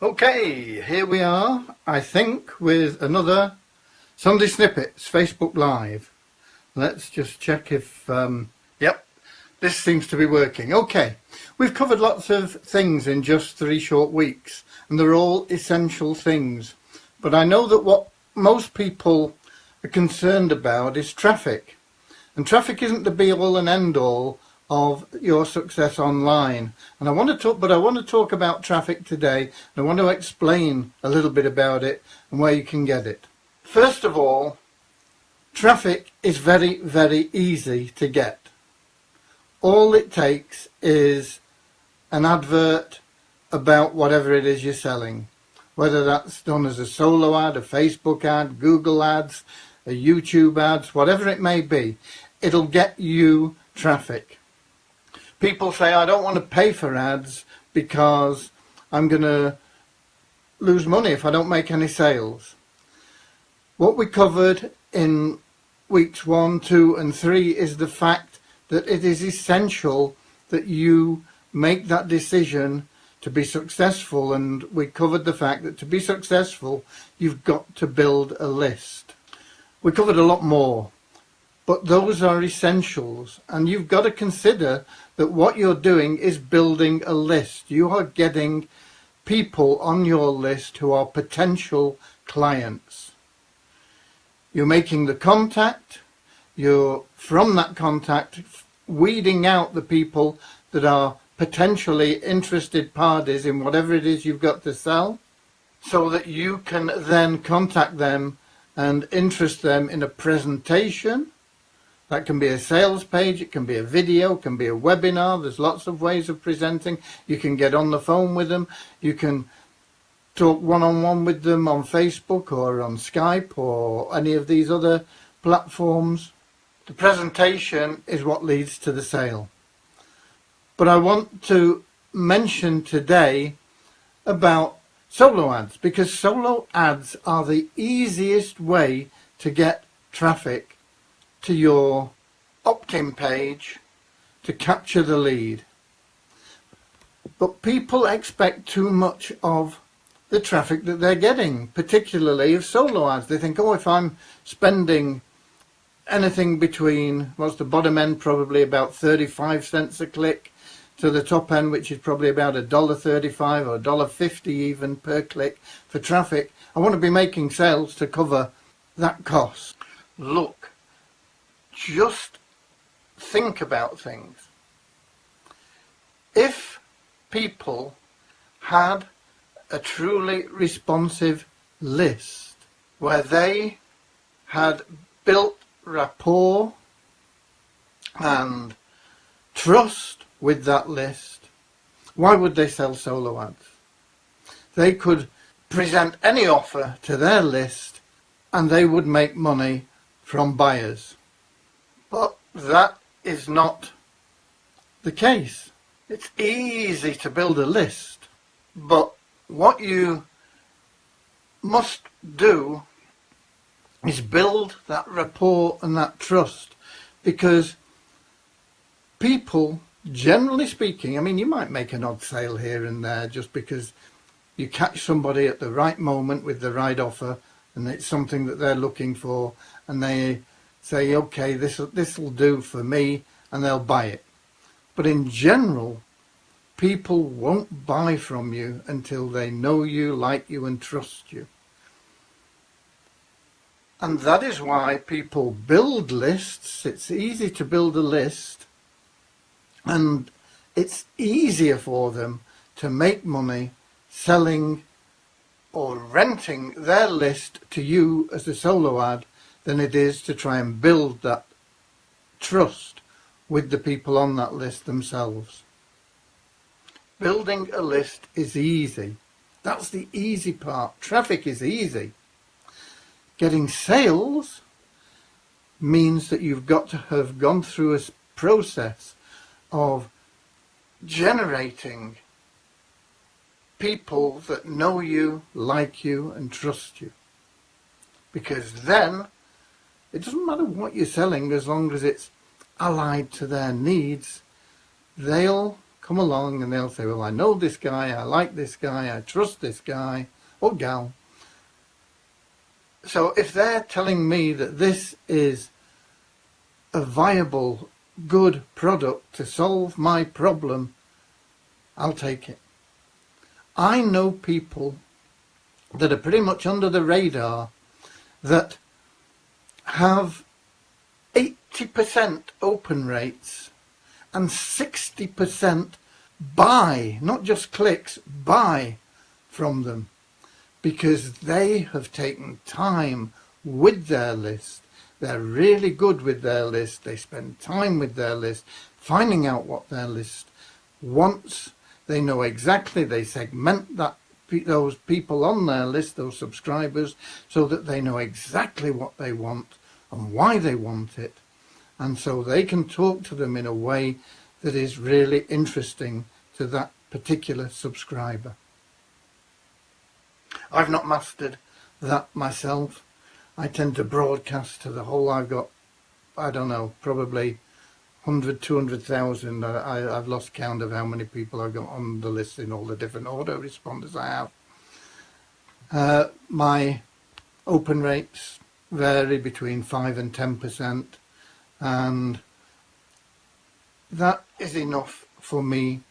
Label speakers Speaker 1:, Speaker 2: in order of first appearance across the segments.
Speaker 1: Okay, here we are, I think, with another Sunday Snippets Facebook Live. Let's just check if, yep, this seems to be working. Okay, we've covered lots of things in just 3 short weeks, and they're all essential things. But I know that what most people are concerned about is traffic. And traffic isn't the be-all and end-all of your success online. And I want to talk about traffic today, and I want to explain a little bit about it and where you can get it. First of all, traffic is very, very easy to get. All it takes is an advert about whatever it is you're selling, whether that's done as a solo ad, a Facebook ad, Google ads, a YouTube ads, whatever it may be. It'll get you traffic. People say, I don't want to pay for ads because I'm going to lose money if I don't make any sales. What we covered in weeks 1, 2 and 3 is the fact that it is essential that you make that decision to be successful, and we covered the fact that to be successful you've got to build a list. We covered a lot more, but those are essentials, and you've got to consider that what you're doing is building a list. You are getting people on your list who are potential clients. You're making the contact, you're from that contact weeding out the people that are potentially interested parties in whatever it is you've got to sell, so that you can then contact them and interest them in a presentation. That can be a sales page, it can be a video, it can be a webinar. There's lots of ways of presenting. You can get on the phone with them, you can talk one-on-one with them on Facebook or on Skype or any of these other platforms. The presentation is what leads to the sale. But I want to mention today about solo ads, because solo ads are the easiest way to get traffic to your opt-in page to capture the lead. But people expect too much of the traffic that they're getting, particularly of solo ads. They think, oh, if I'm spending anything between, what's the bottom end, probably about 35 cents a click, to the top end, which is probably about $1.35 or $1.50 even per click for traffic, I want to be making sales to cover that cost. Look, just think about things. If people had a truly responsive list where they had built rapport and trust with that list, why would they sell solo ads? They could present any offer to their list and they would make money from buyers. But that is not the case. It's easy to build a list, but what you must do is build that rapport and that trust, because people, generally speaking, I mean, you might make an odd sale here and there just because you catch somebody at the right moment with the right offer and it's something that they're looking for, and they say, okay, this will do for me, and they'll buy it. But in general, people won't buy from you until they know you, like you and trust you. And that is why people build lists. It's easy to build a list, and it's easier for them to make money selling or renting their list to you as a solo ad than it is to try and build that trust with the people on that list themselves. Building a list is easy. That's the easy part. Traffic is easy. Getting sales means that you've got to have gone through a process of generating people that know you, like you and trust you. Because then it doesn't matter what you're selling, as long as it's allied to their needs, they'll come along and they'll say, well, I know this guy, I like this guy, I trust this guy or gal. So if they're telling me that this is a viable, good product to solve my problem, I'll take it. I know people that are pretty much under the radar that have 80% open rates and 60% buy, not just clicks, buy from them, because they have taken time with their list. They're really good with their list. They spend time with their list, finding out what their list wants. They know exactly, they segment those people on their list, those subscribers, so that they know exactly what they want and why they want it. And so they can talk to them in a way that is really interesting to that particular subscriber. I've not mastered that myself. I tend to broadcast to the whole. I've got, I don't know, probably 100, 200,000. I've lost count of how many people I've got on the list in all the different autoresponders I have. My open rates vary between 5 and 10%, and that is enough for me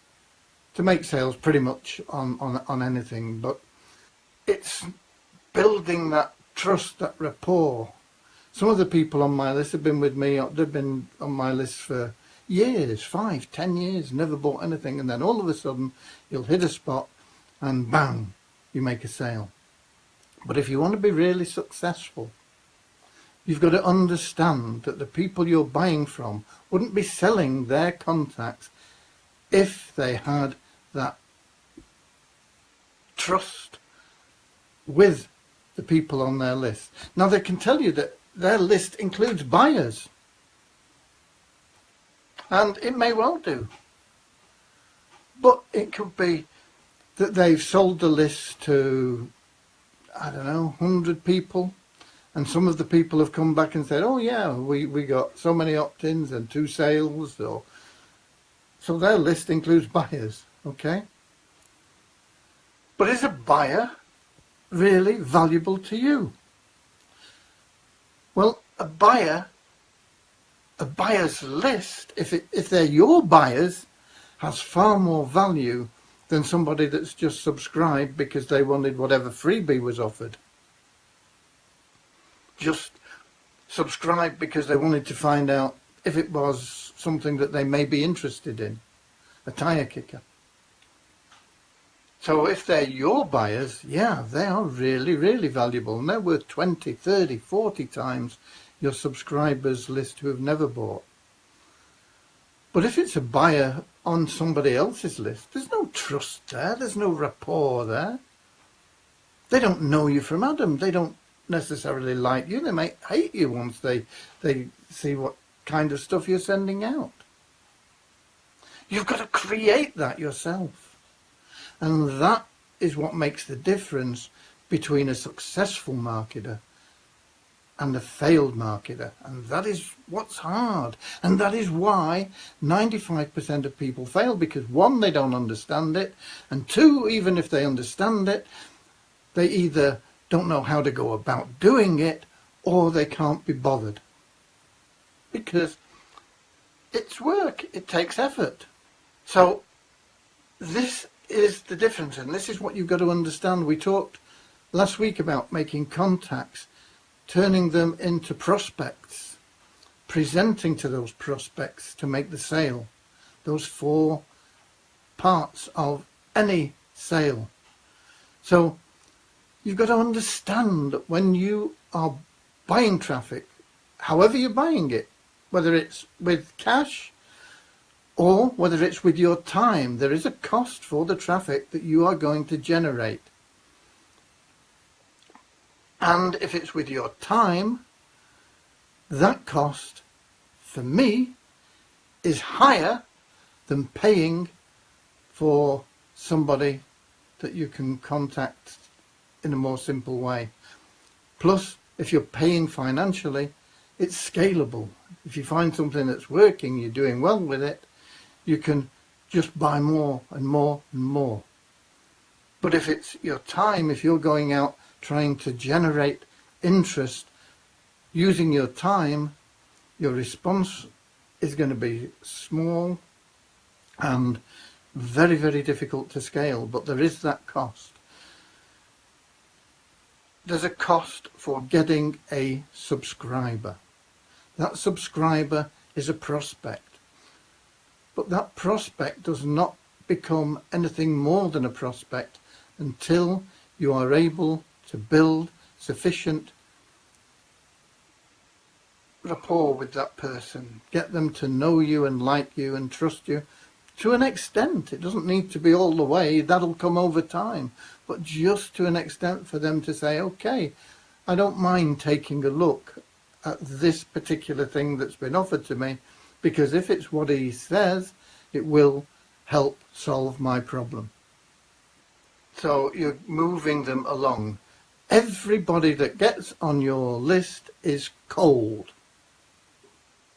Speaker 1: to make sales pretty much on anything. But it's building that trust, that rapport. Some of the people on my list have been with me, they've been on my list for years, 5, 10 years, never bought anything, and then all of a sudden you'll hit a spot and bang, you make a sale. But if you want to be really successful, you've got to understand that the people you're buying from wouldn't be selling their contacts if they had that trust with the people on their list. Now, they can tell you that their list includes buyers, and it may well do, but it could be that they've sold the list to, I don't know, 100 people, and some of the people have come back and said, oh yeah, we got so many opt-ins and 2 sales, or so their list includes buyers. Okay, but is a buyer really valuable to you? Well, a buyer's list, if they're your buyers, has far more value than somebody that's just subscribed because they wanted whatever freebie was offered. Just subscribe because they wanted to find out if it was something that they may be interested in, a tire kicker. So if they're your buyers, yeah, they are really, really valuable, and they're worth 20, 30, 40 times your subscribers list who have never bought. But if it's a buyer on somebody else's list, there's no trust there, there's no rapport there. They don't know you from Adam, they don't necessarily like you, they might hate you once they see what kind of stuff you're sending out. You've got to create that yourself. And that is what makes the difference between a successful marketer and a failed marketer. And that is what's hard. And that is why 95% of people fail, because 1, they don't understand it, and 2, even if they understand it, they either don't know how to go about doing it, or they can't be bothered. Because it's work, it takes effort. So this is the difference, and this is what you've got to understand. We talked last week about making contacts, turning them into prospects, presenting to those prospects to make the sale. Those 4 parts of any sale. So you've got to understand that when you are buying traffic, however you're buying it, whether it's with cash or whether it's with your time, there is a cost for the traffic that you are going to generate. And if it's with your time, that cost, for me, is higher than paying for somebody that you can contact in a more simple way. Plus, if you're paying financially, it's scalable. If you find something that's working, you're doing well with it, you can just buy more and more and more. But if it's your time, if you're going out trying to generate interest using your time, your response is going to be small and very, very difficult to scale. But there is that cost. There's a cost for getting a subscriber. That subscriber is a prospect. But that prospect does not become anything more than a prospect until you are able to build sufficient rapport with that person, get them to know you and like you and trust you to an extent. It doesn't need to be all the way, that'll come over time, but just to an extent for them to say, okay, I don't mind taking a look at this particular thing that's been offered to me, because if it's what he says, it will help solve my problem. So you're moving them along. Everybody that gets on your list is cold.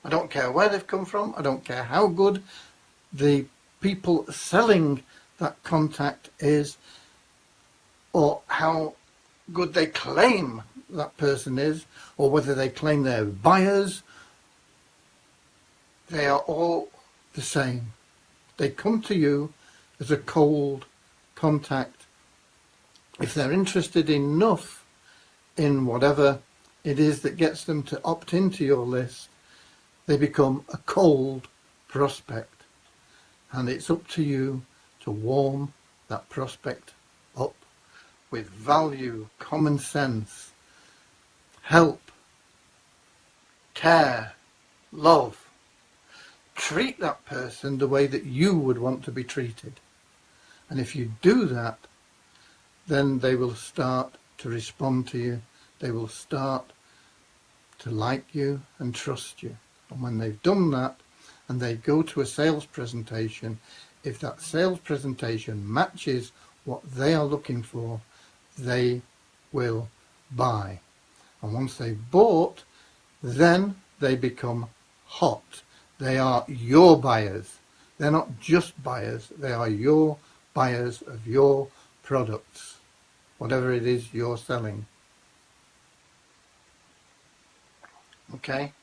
Speaker 1: I don't care where they've come from. I don't care how good the people selling that contact is, or how good they claim that person is, or whether they claim they're buyers. They are all the same. They come to you as a cold contact. If they're interested enough in whatever it is that gets them to opt into your list, they become a cold prospect. And it's up to you to warm that prospect up with value, common sense, help, care, love. Treat that person the way that you would want to be treated. And if you do that, then they will start to respond to you. They will start to like you and trust you. And when they've done that and they go to a sales presentation, if that sales presentation matches what they are looking for, they will buy. And once they've bought, then they become hot. They are your buyers. They're not just buyers. They are your buyers of your products, whatever it is you're selling. Okay?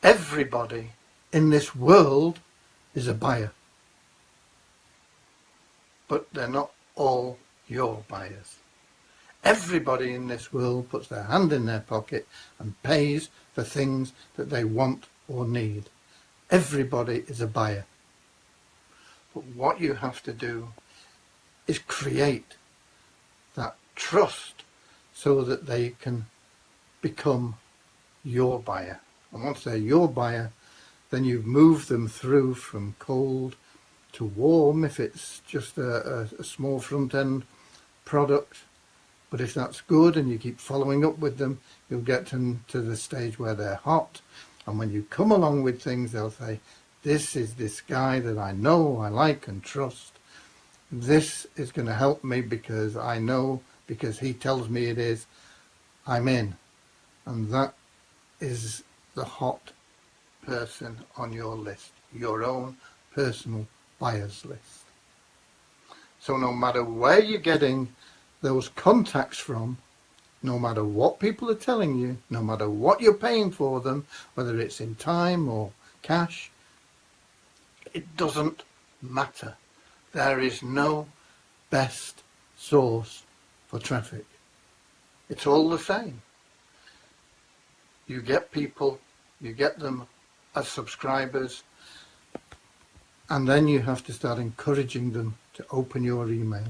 Speaker 1: Everybody in this world is a buyer. But they're not all your buyers. Everybody in this world puts their hand in their pocket and pays for things that they want or need. Everybody is a buyer. But what you have to do is create that trust so that they can become your buyer. And once they're your buyer, then you've moved them through from cold to warm if it's just a small front-end product. But if that's good and you keep following up with them, you'll get them to the stage where they're hot. And when you come along with things, they'll say, this is this guy that I know, I like and trust. This is going to help me because I know, because he tells me it is, I'm in. And that is the hot person on your list, your own personal buyers list. So no matter where you're getting those contacts from, no matter what people are telling you, no matter what you're paying for them, whether it's in time or cash, it doesn't matter. There is no best source for traffic. It's all the same. You get people, you get them as subscribers, and then you have to start encouraging them to open your emails.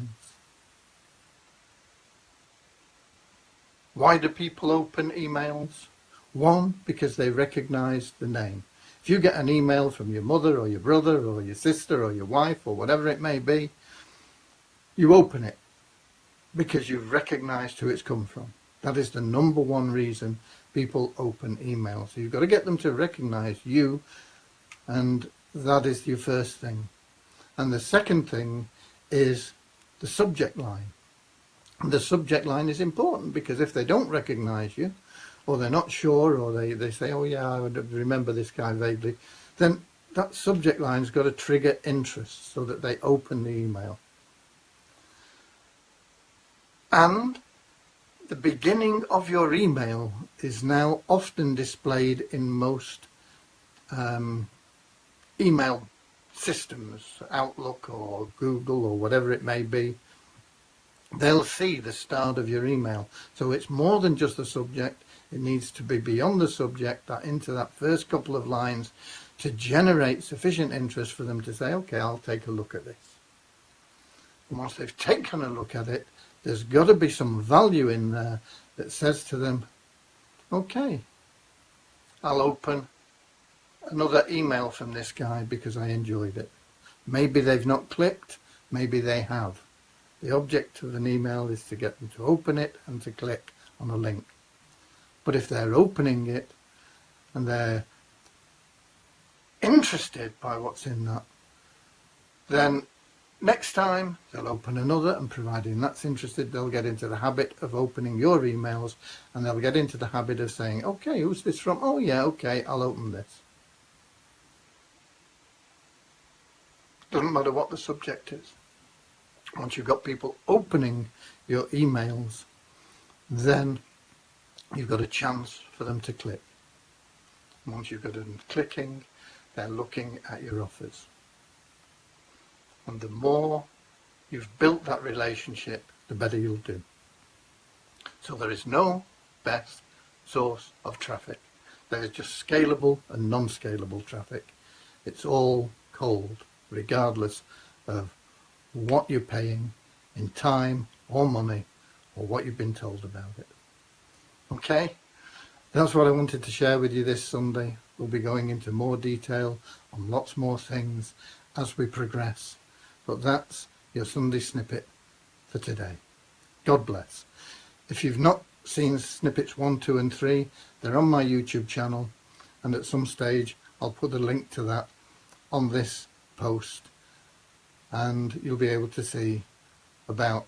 Speaker 1: Why do people open emails? One, because they recognize the name. If you get an email from your mother or your brother or your sister or your wife or whatever it may be, you open it because you've recognized who it's come from. That is the number one reason people open emails. So you've got to get them to recognize you, and that is your first thing. And the second thing is the subject line. And the subject line is important because if they don't recognize you, or they're not sure, or they say, oh yeah, I would remember this guy vaguely, then that subject line's got to trigger interest so that they open the email. And the beginning of your email is now often displayed in most email systems, Outlook or Google or whatever it may be. They'll see the start of your email. So it's more than just the subject. It needs to be beyond the subject, that into that first couple of lines, to generate sufficient interest for them to say, okay, I'll take a look at this. And once they've taken a look at it, there's got to be some value in there that says to them, okay, I'll open another email from this guy because I enjoyed it. Maybe they've not clicked, maybe they have. The object of an email is to get them to open it and to click on a link. But if they're opening it and they're interested by what's in that, then next time they'll open another, and providing that's interested, they'll get into the habit of opening your emails, and they'll get into the habit of saying, okay, who's this from? Oh yeah, okay, I'll open this. Doesn't matter what the subject is. Once you've got people opening your emails, then you've got a chance for them to click. Once you've got them clicking, they're looking at your offers. And the more you've built that relationship, the better you'll do. So there is no best source of traffic. There is just scalable and non-scalable traffic. It's all cold, regardless of what you're paying in time or money or what you've been told about it. Okay, that's what I wanted to share with you this Sunday. We'll be going into more detail on lots more things as we progress. But that's your Sunday snippet for today. God bless. If you've not seen snippets 1, 2 and 3, they're on my YouTube channel, and at some stage I'll put a link to that on this post, and you'll be able to see about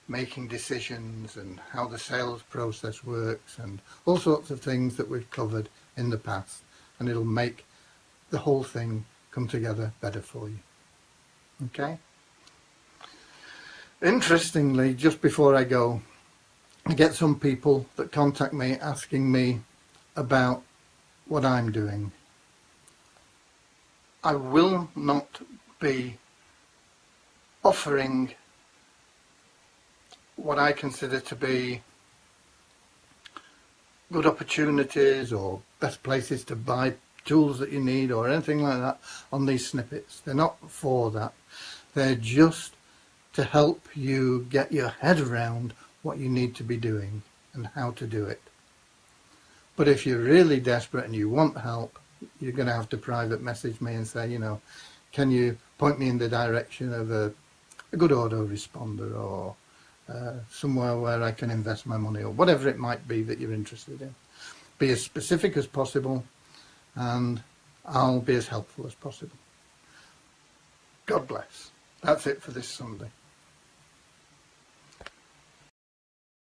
Speaker 1: making decisions and how the sales process works and all sorts of things that we've covered in the past, and it'll make the whole thing come together better for you. Okay? Interestingly, just before I go, I get some people that contact me asking me about what I'm doing. I will not be offering what I consider to be good opportunities or best places to buy tools that you need or anything like that on these snippets. They're not for that. They're just to help you get your head around what you need to be doing and how to do it. But if you're really desperate and you want help, you're going to have to private message me and say, you know, can you point me in the direction of a good autoresponder or somewhere where I can invest my money, or whatever it might be that you're interested in. Be as specific as possible, and I'll be as helpful as possible. God bless. That's it for this Sunday.